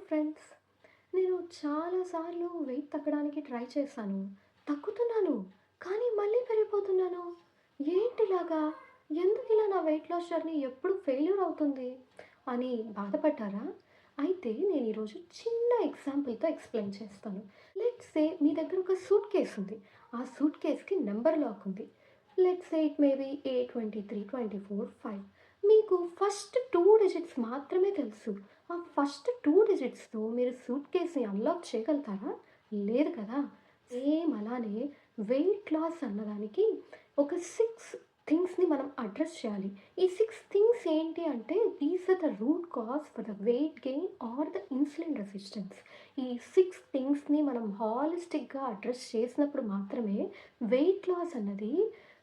Friends. నేను చాలా సార్లు వెయిట్ తగ్గడానికి ట్రై చేశాను. తగ్గుతున్నాను. కానీ మళ్ళీ పెరిగిపోతున్నాను. ఏంటిలాగా? ఎందుకిలా నా వెయిట్ లాస్ జర్నీ ఎప్పుడు ఫెయిల్యూర్ అవుతుంది? అని బాధపడ్డారా? అయితే నేను ఈరోజు చిన్న ఎగ్జాంపుల్‌తో ఎక్స్‌ప్లెయిన్ చేస్తాను. లెట్స్ సే మీ దగ్గర ఒక సూట్ కేస్ ఉంది. ఆ సూట్ కేస్‌కి నంబర్ లాక్ ఉంది. Let's say it may be A23, 24, 5. మీకు ఫస్ట్ 2 డిజిట్స్ మాత్రమే తెలుసు. ఆ ఫస్ట్ 2 డిజిట్స్‌తో మీరు సూట్ కేస్‌ని అన్‌లాక్ చేయగలుగుతారా? లేదు కదా! సేమ్ అలానే వెయిట్ లాస్ అన్నదానికి ఒక 6 థింగ్స్‌ని మనం అడ్రెస్ చేయాలి. ఈ 6 థింగ్స్ ఏంటి అంటే these are the root cause for the weight gain are the insulin resistance. ఈ 6 థింగ్స్‌ని మనం హాలిస్టిక్‌గా అడ్రెస్ చేసినప్పుడు మాత్రమే వెయిట్ లాస్ అన్నది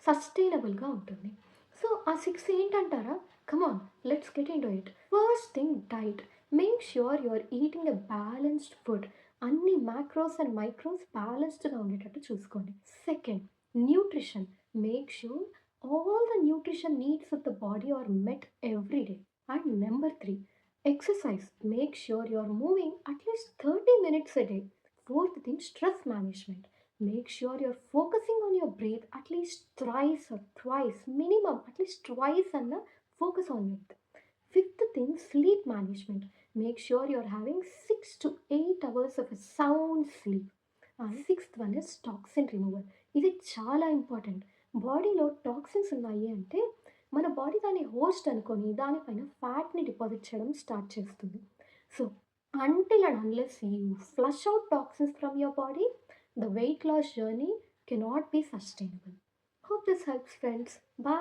సస్టైనబుల్‌గా ఉంటుంది. సో, ఆ 6 ఏంటంటారా? Come on, let's get into it. First thing diet. Make sure you are eating a balanced food. అన్ని macros and micros బ్యాలెన్స్డ్‌గా ఉండేటట్టు చూసుకోండి. Second, nutrition. Make sure all the nutrition needs of the body are met every day. And number 3, exercise. Make sure you are moving at least 30 minutes a day. Fourth thing, stress management. Make sure you're focusing on your breath at least thrice or twice, minimum at least twice, and focus on it. Fifth thing, sleep management. Make sure you're having 6 to 8 hours of a sound sleep. And sixth one is toxin removal. ఇది చాలా important. బాడీలో toxins ఉన్నాయి అంటే మన body దాన్ని host అనుకొని దానిపైన ఫ్యాట్ని deposit చేయడం స్టార్ట్ చేస్తుంది. So until and unless you flush out toxins from your body, the weight loss journey cannot be sustainable. Hope this helps, friends. Bye.